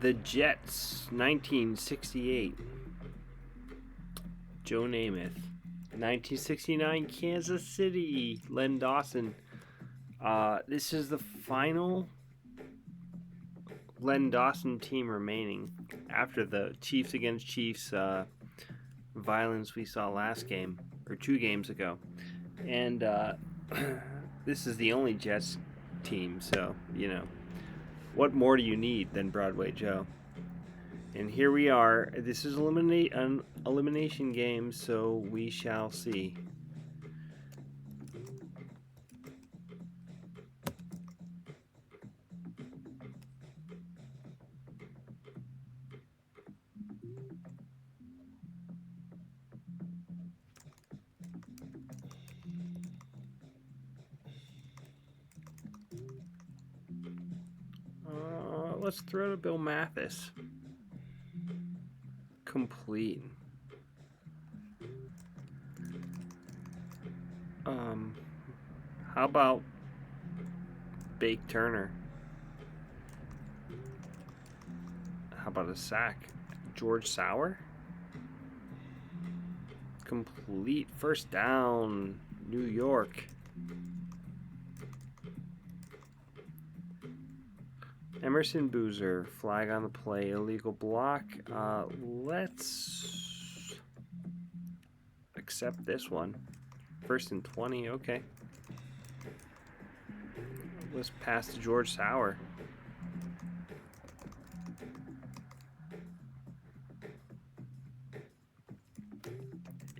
The Jets, 1968. Joe Namath. 1969, Kansas City, Len Dawson. This is the final Len Dawson team remaining after the Chiefs against Chiefs violence we saw last game, or 2 games ago. And this is the only Jets team, so, what more do you need than Broadway Joe? And here we are. This is an elimination game, so we shall see. Let's throw to Bill Mathis. Complete. How about Bake Turner? How about a sack? George Sauer? Complete. First down, New York. Emerson Boozer, flag on the play, illegal block. Let's accept this one. First and 20, okay. Let's pass to George Sauer.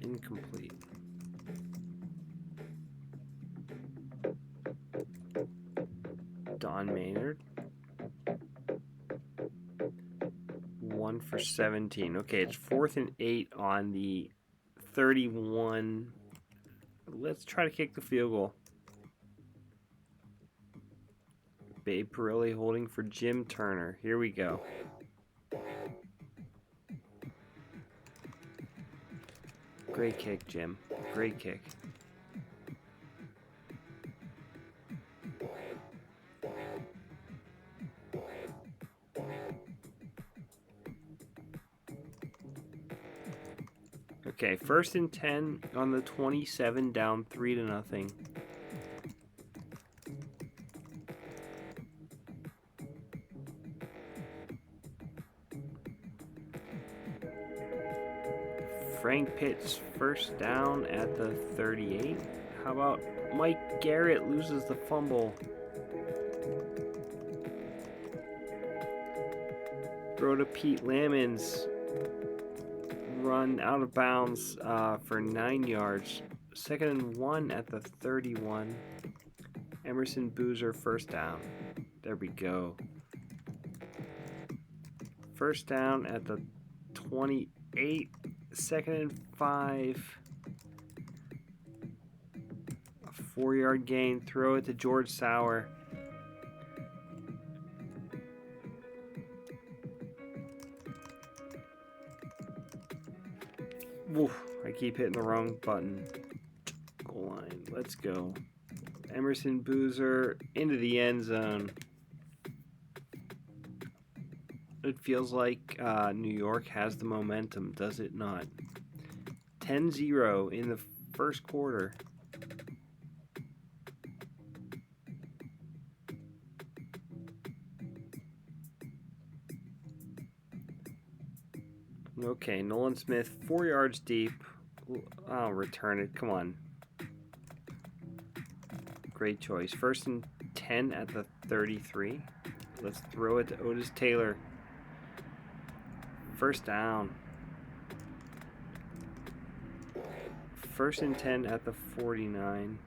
Incomplete. Don Maynard. 1 for 17. Okay, it's 4th and 8 on the 31. Let's try to kick the field goal. Babe Perilli holding for Jim Turner. Here we go. Great kick, Jim. Great kick. Okay, 1st and 10 on the 27, down 3-0. Frank Pitts first down at the 38. How about Mike Garrett loses the fumble? Throw to Pete Lamons. Run out of bounds for 9 yards. 2nd and 1 at the 31. Emerson Boozer first down. There we go. First down at the 28. 2nd and 5. A 4-yard gain. Throw it to George Sauer. Oof, I keep hitting the wrong button. Goal line. Let's go. Emerson Boozer into the end zone. It feels like New York has the momentum, does it not? 10-0 in the first quarter. Okay, Nolan Smith, 4 yards deep. I'll return it. Come on. Great choice. 1st and 10 at the 33. Let's throw it to Otis Taylor. First down. 1st and 10 at the 49.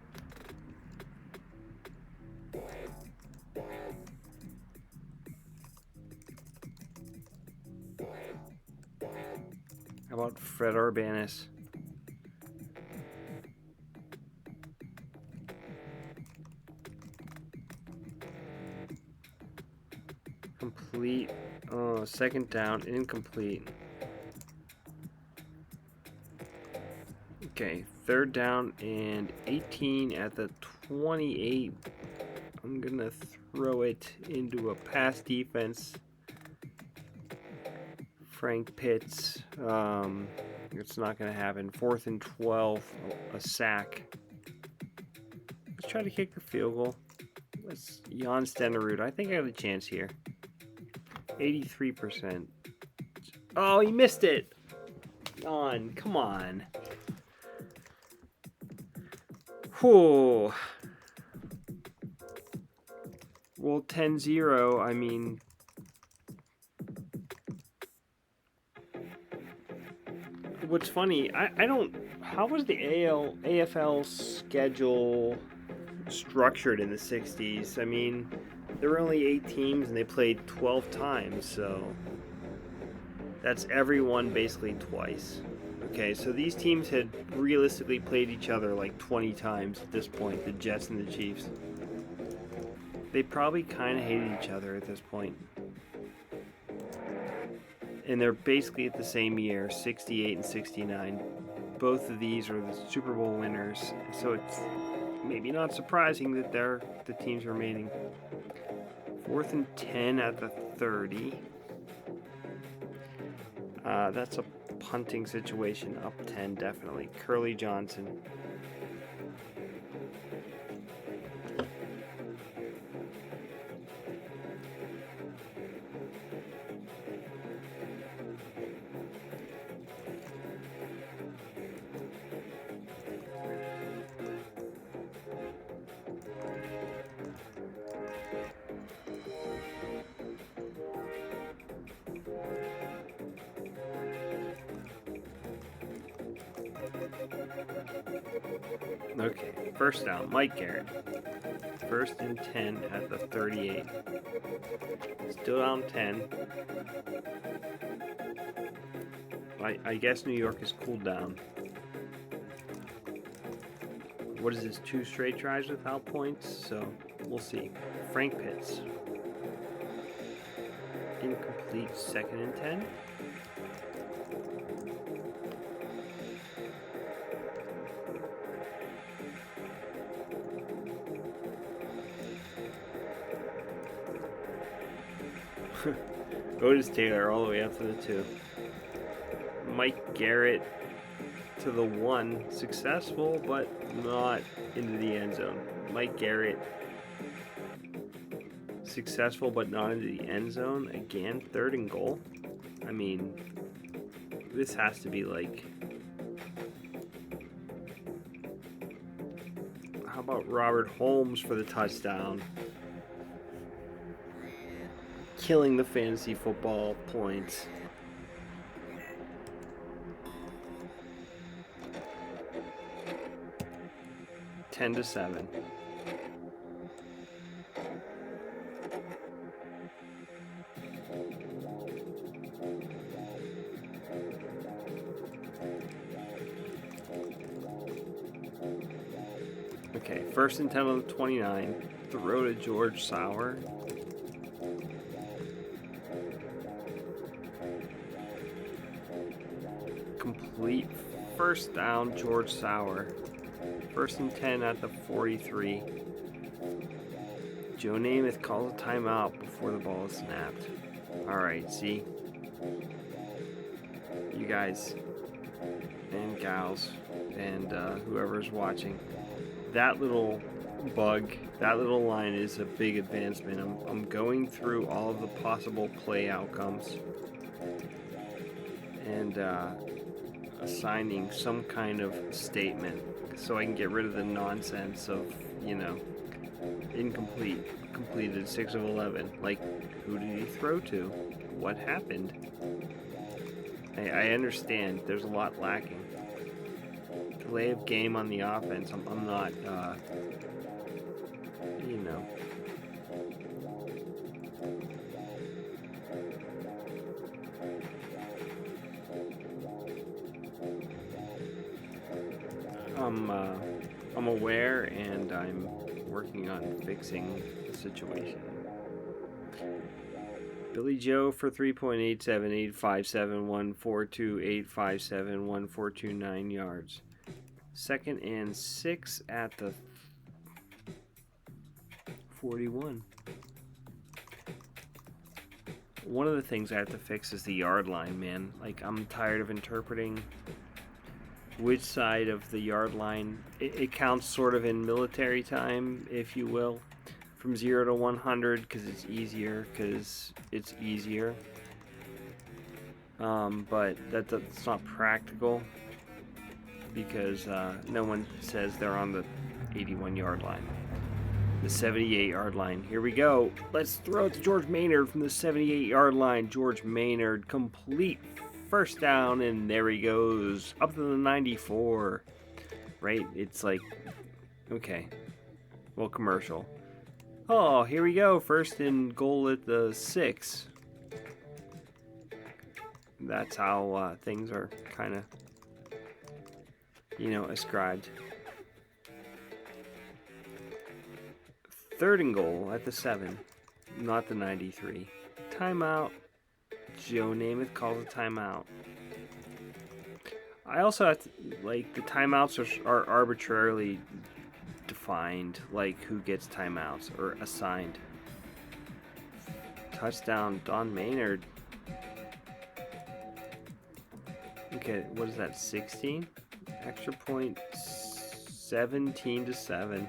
How about Fred Urbanis? Complete. Oh, 2nd down, incomplete. Okay, 3rd down and 18 at the 28. I'm gonna throw it into a pass defense. Frank Pitts. It's not going to happen. 4th and 12, a sack. Let's try to kick the field goal. Let's Jan Stenerud. I think I have a chance here. 83%. Oh, he missed it. Jan, come on. Whew. Well, 10-0, I mean... What's funny, I don't... How was the AFL schedule structured in the 60s? I mean, there were only 8 teams and they played 12 times, so... That's everyone basically twice. Okay, so these teams had realistically played each other like 20 times at this point, the Jets and the Chiefs. They probably kind of hated each other at this point. And they're basically at the same year, 68 and 69. Both of these are the Super Bowl winners, so it's maybe not surprising that the teams are mating. 4th and 10 at the 30. That's a punting situation, up 10 definitely. Curly Johnson. Okay, first down, Mike Garrett. 1st and 10 at the 38. Still down 10. I guess New York has cooled down. What is this, 2 straight drives without points? So, we'll see. Frank Pitts. Incomplete, 2nd and 10. Otis Taylor all the way up to the 2. Mike Garrett to the 1. Successful, but not into the end zone. Mike Garrett successful, but not into the end zone. Again, 3rd and goal. I mean, this has to be like... How about Robert Holmes for the touchdown? Killing the fantasy football points. Ten to 7. Okay, 1st and 10 on the 29. Throw to George Sauer. Complete. 1st down, George Sauer. 1st and 10 at the 43. Joe Namath calls a timeout before the ball is snapped. Alright, see? You guys and gals and whoever's watching. That little bug, that little line is a big advancement. I'm going through all of the possible play outcomes and assigning some kind of statement so I can get rid of the nonsense of, you know, incomplete, completed 6 of 11. Like, who did he throw to? What happened? I understand there's a lot lacking. Delay of game on the offense. I'm not, you know. I'm aware, and I'm working on fixing the situation. Billy Joe for 3.87, 857, 142, 857, 1429 yards. 2nd and 6 at the 41. one of the things I have to fix is the yard line, man. Like, I'm tired of interpreting which side of the yard line. It counts sort of in military time, if you will, from 0 to 100, because it's easier, but that's not practical, because no one says they're on the 81 yard line. The 78 yard line. Here we go. Let's throw it to George Maynard from the 78 yard line. George Maynard, complete first down, and there he goes. Up to the 94. Right? It's like, okay. Well, commercial. Oh, here we go. First and goal at the 6. That's how things are kind of, ascribed. Third and goal at the 7, not the 93. Timeout. Joe Namath calls a timeout. I also have to, the timeouts are arbitrarily defined, like who gets timeouts or assigned. Touchdown, Don Maynard. Okay, what is that, 16? Extra point, 17-7.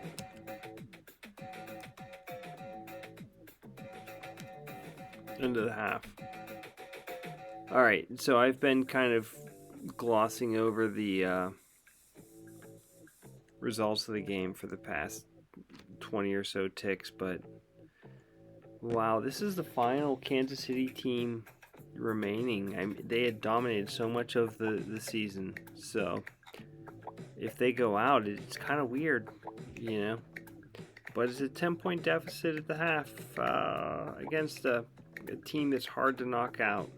Into the half. Alright, so I've been kind of glossing over the results of the game for the past 20 or so ticks, but wow, this is the final Kansas City team remaining. They had dominated so much of the season, so if they go out, it's kind of weird, but it's a 10-point deficit at the half against a team that's hard to knock out.